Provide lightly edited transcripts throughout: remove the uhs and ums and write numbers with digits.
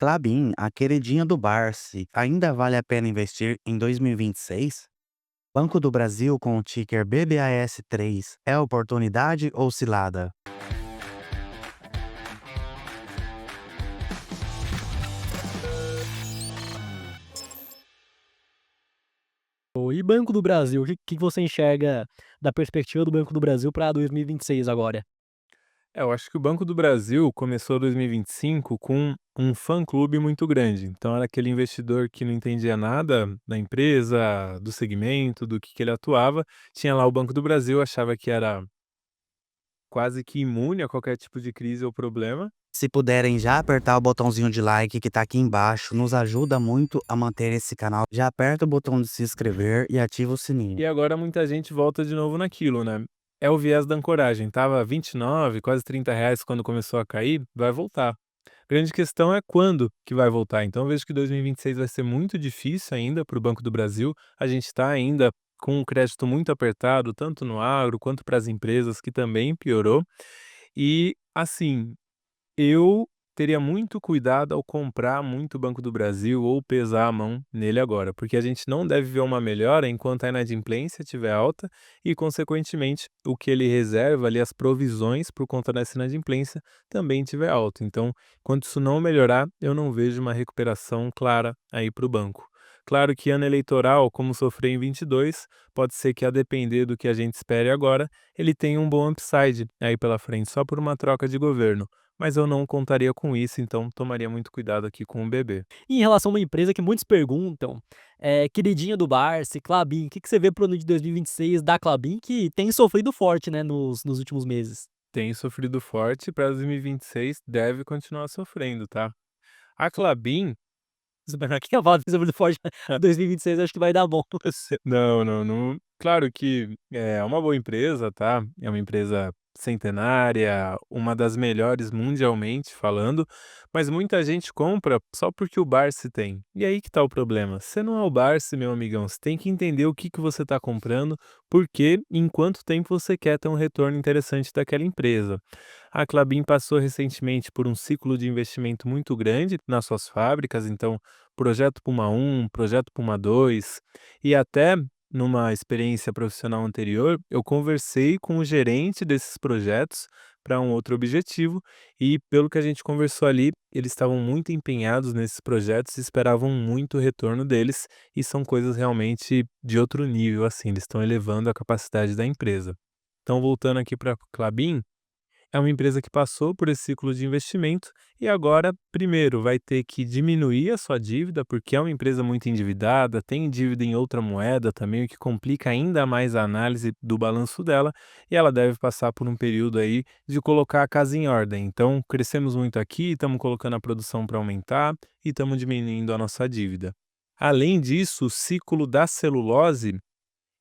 Klabin, a queridinha do Barsi, ainda vale a pena investir em 2026? Banco do Brasil com o ticker BBAS3 é oportunidade ou cilada? E Banco do Brasil, o que você enxerga da perspectiva do Banco do Brasil para 2026 agora? Eu acho que o Banco do Brasil começou 2025 com um fã-clube muito grande. Então, era aquele investidor que não entendia nada da empresa, do segmento, do que ele atuava. Tinha lá o Banco do Brasil, achava que era quase que imune a qualquer tipo de crise ou problema. Se puderem já apertar o botãozinho de like que tá aqui embaixo, nos ajuda muito a manter esse canal. Já aperta o botão de se inscrever e ativa o sininho. E agora muita gente volta de novo naquilo, né? É o viés da ancoragem. Tava 29, quase R$ 30 quando começou a cair, vai voltar. A grande questão é quando que vai voltar. Então, eu vejo que 2026 vai ser muito difícil ainda para o Banco do Brasil. A gente está ainda com um crédito muito apertado, tanto no agro quanto para as empresas, que também piorou. E, assim, eu teria muito cuidado ao comprar muito Banco do Brasil ou pesar a mão nele agora, porque a gente não deve ver uma melhora enquanto a inadimplência estiver alta e, consequentemente, o que ele reserva ali, as provisões por conta dessa inadimplência, também estiver alto. Então, enquanto isso não melhorar, eu não vejo uma recuperação clara aí para o banco. Claro que ano eleitoral, como sofreu em 22, pode ser que, a depender do que a gente espere agora, ele tenha um bom upside aí pela frente, só por uma troca de governo, mas eu não contaria com isso, então tomaria muito cuidado aqui com o bebê. E em relação a uma empresa que muitos perguntam, queridinha do Barsi, Klabin, o que você vê para o ano de 2026 da Klabin, que tem sofrido forte, né, nos últimos meses? Tem sofrido forte, para 2026 deve continuar sofrendo, tá? A Klabin, Superar que cavalo tem sofrido forte, 2026 acho que vai dar bom. não, não, não. Claro que é uma boa empresa, tá? É uma empresa centenária, uma das melhores mundialmente falando, mas muita gente compra só porque o Barsi tem. E aí que tá o problema. Você não é o Barsi, meu amigão. Você tem que entender o que que você está comprando, porque em quanto tempo você quer ter um retorno interessante daquela empresa. A Klabin passou recentemente por um ciclo de investimento muito grande nas suas fábricas, então projeto Puma 1, projeto Puma 2, e até numa experiência profissional anterior, eu conversei com o gerente desses projetos para um outro objetivo, e pelo que a gente conversou ali, eles estavam muito empenhados nesses projetos e esperavam muito o retorno deles, e são coisas realmente de outro nível, assim, eles estão elevando a capacidade da empresa. Então, voltando aqui para a Klabin, é uma empresa que passou por esse ciclo de investimento e agora, primeiro, vai ter que diminuir a sua dívida, porque é uma empresa muito endividada, tem dívida em outra moeda também, o que complica ainda mais a análise do balanço dela, e ela deve passar por um período aí de colocar a casa em ordem. Então, crescemos muito aqui, estamos colocando a produção para aumentar e estamos diminuindo a nossa dívida. Além disso, o ciclo da celulose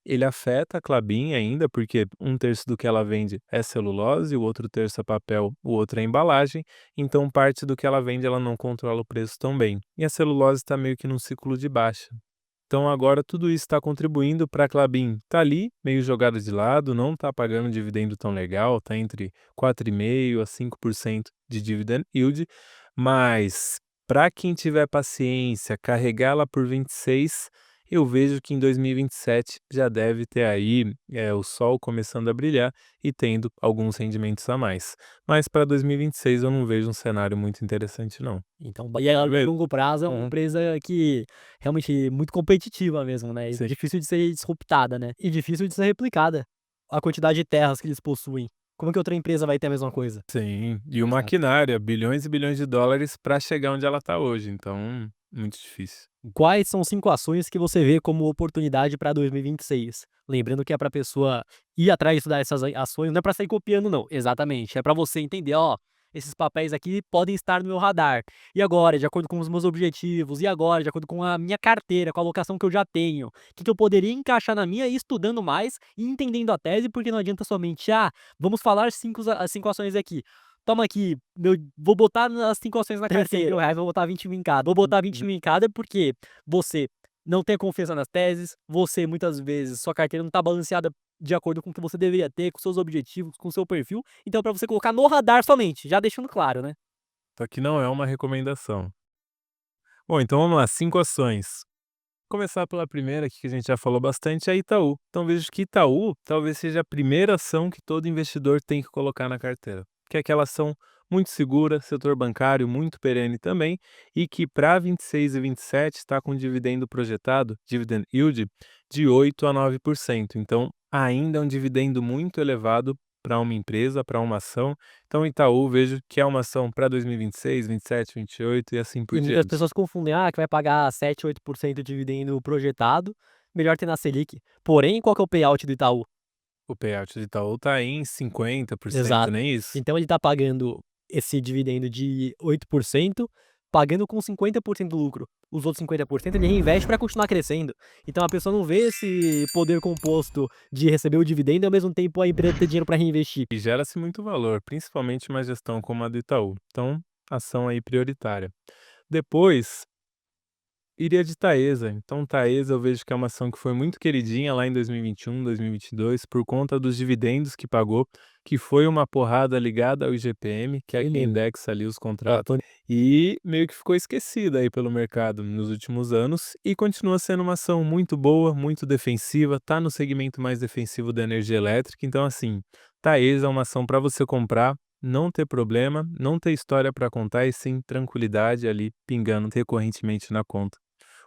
ele afeta a Klabin ainda, porque um terço do que ela vende é celulose, o outro terço é papel, o outro é embalagem, então parte do que ela vende ela não controla o preço tão bem. E a celulose está meio que num ciclo de baixa. Então agora tudo isso está contribuindo para a Klabin tá ali, meio jogada de lado, não está pagando um dividendo tão legal, está entre 4,5% a 5% de dividend yield, mas para quem tiver paciência, carregar ela por 26, eu vejo que em 2027 já deve ter aí o sol começando a brilhar e tendo alguns rendimentos a mais. Mas para 2026 eu não vejo um cenário muito interessante não. Então, e a Beleza? longo prazo é uma empresa que realmente muito competitiva mesmo, né, e Sim. difícil de ser disruptada, né, e difícil de ser replicada, a quantidade de terras que eles possuem. Como que outra empresa vai ter a mesma coisa? Sim, e o Exato. maquinário, bilhões e bilhões de dólares para chegar onde ela está hoje, então muito difícil. Quais são 5 ações que você vê como oportunidade para 2026? Lembrando que é para a pessoa ir atrás de estudar essas ações, não é para sair copiando não, exatamente, é para você entender: "Ó, esses papéis aqui podem estar no meu radar. E agora, de acordo com os meus objetivos, e agora, de acordo com a minha carteira, com a alocação que eu já tenho, o que que eu poderia encaixar na minha?", e estudando mais e entendendo a tese, porque não adianta somente: "Ah, vamos falar 5 ações aqui. Toma aqui, meu vou botar as 5 ações na carteira, R$300, vou botar 20 mil em cada. Vou botar 20 mil em cada, porque você não tem confiança nas teses, você muitas vezes sua carteira não está balanceada de acordo com o que você deveria ter, com seus objetivos, com o seu perfil, então é para você colocar no radar somente, já deixando claro, né. Só que não é uma recomendação. Bom, então vamos lá, 5 ações. Começar pela primeira aqui que a gente já falou bastante, é a Itaú. Então vejo que Itaú talvez seja a primeira ação que todo investidor tem que colocar na carteira, que é aquela ação muito segura, setor bancário muito perene também, e que para 26 e 27 está com dividendo projetado, dividend yield, de 8 a 9%. Então ainda é um dividendo muito elevado para uma empresa, para uma ação. Então Itaú vejo que é uma ação para 2026, 27, 28 e assim por E muitas diante. pessoas confundem, que vai pagar 7, 8% de dividendo projetado, melhor ter na Selic. Porém, qual que é o payout do Itaú? O payout de Itaú tá em 50%, Exato. nem isso? Então ele tá pagando esse dividendo de 8%, pagando com 50% do lucro. Os outros 50% ele reinveste para continuar crescendo. Então a pessoa não vê esse poder composto de receber o dividendo e ao mesmo tempo a empresa ter dinheiro para reinvestir. E gera-se muito valor, principalmente uma gestão como a do Itaú. Então, ação aí prioritária. Depois, iria de Taesa. Então, Taesa eu vejo que é uma ação que foi muito queridinha lá em 2021, 2022, por conta dos dividendos que pagou, que foi uma porrada ligada ao IGPM, que é Foi quem mesmo. indexa ali os contratos, e meio que ficou esquecida aí pelo mercado nos últimos anos, e continua sendo uma ação muito boa, muito defensiva, tá no segmento mais defensivo da energia elétrica. Então, assim, Taesa é uma ação para você comprar, não ter problema, não ter história para contar, e sim tranquilidade ali pingando recorrentemente na conta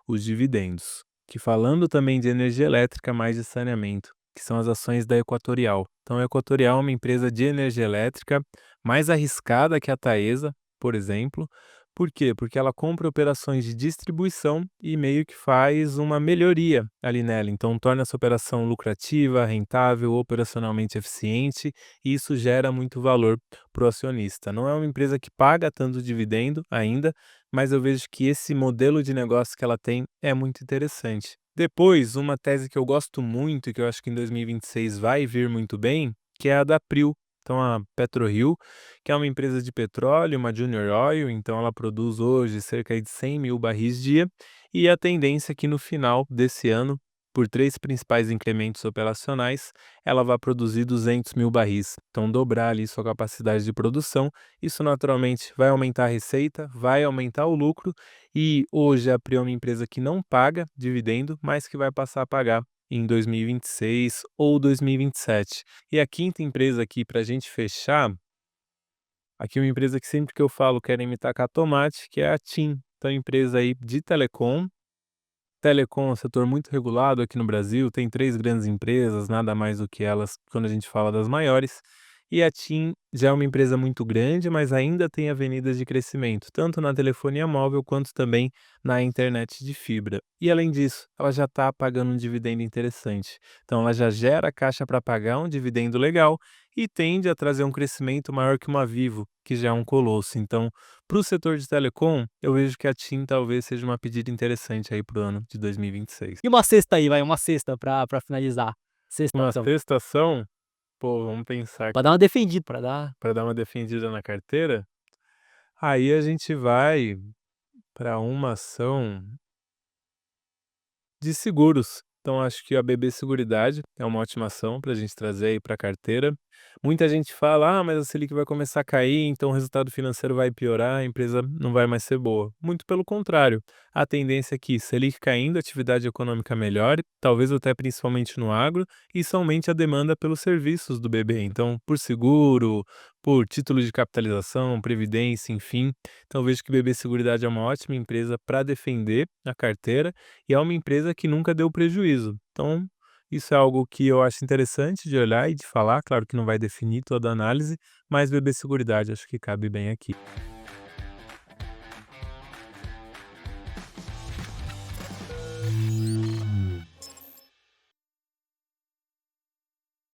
os dividendos. Que falando também de energia elétrica, mais de saneamento, que são as ações da Equatorial. Então, a Equatorial é uma empresa de energia elétrica mais arriscada que a Taesa, por exemplo. Por quê? Porque ela compra operações de distribuição e meio que faz uma melhoria ali nela. Então, torna essa operação lucrativa, rentável, operacionalmente eficiente, e isso gera muito valor para o acionista. Não é uma empresa que paga tanto dividendo ainda, mas eu vejo que esse modelo de negócio que ela tem é muito interessante. Depois, uma tese que eu gosto muito e que eu acho que em 2026 vai vir muito bem, que é a da Prio. Então, a PetroRio, que é uma empresa de petróleo, uma junior oil, então ela produz hoje cerca de 100 mil barris dia, e a tendência é que no final desse ano, por 3 principais incrementos operacionais, ela vai produzir 200 mil barris. Então, dobrar ali sua capacidade de produção. Isso naturalmente vai aumentar a receita, vai aumentar o lucro, e hoje a Prio é uma empresa que não paga dividendo, mas que vai passar a pagar em 2026 ou 2027. E a quinta empresa aqui para a gente fechar, aqui uma empresa que sempre que eu falo querem me tacar tomate, que é a TIM. Então, empresa aí de telecom. Telecom é um setor muito regulado aqui no Brasil, tem 3 grandes empresas, nada mais do que elas quando a gente fala das maiores. E a TIM já é uma empresa muito grande, mas ainda tem avenidas de crescimento, tanto na telefonia móvel quanto também na internet de fibra. E além disso, ela já está pagando um dividendo interessante. Então ela já gera caixa para pagar um dividendo legal e tende a trazer um crescimento maior que uma Vivo, que já é um colosso. Então, para o setor de telecom, eu vejo que a TIM talvez seja uma pedida interessante aí para o ano de 2026. E uma sexta aí, vai, uma sexta pra finalizar. Sexta Uma ação. sexta ação, pô, vamos pensar Pra dar uma defendida, pra dar para dar uma defendida na carteira, aí a gente vai para uma ação de seguros. Então acho que a BB Seguridade é uma ótima ação para a gente trazer aí para a carteira. Muita gente fala, mas a Selic vai começar a cair, então o resultado financeiro vai piorar, a empresa não vai mais ser boa. Muito pelo contrário, a tendência é que Selic caindo, a atividade econômica melhore, talvez até principalmente no agro, e isso aumente a demanda pelos serviços do BB. Então, por seguro, por título de capitalização, previdência, enfim. Então vejo que BB Seguridade é uma ótima empresa para defender a carteira e é uma empresa que nunca deu prejuízo. Então, isso é algo que eu acho interessante de olhar e de falar. Claro que não vai definir toda a análise, mas BB Seguridade acho que cabe bem aqui.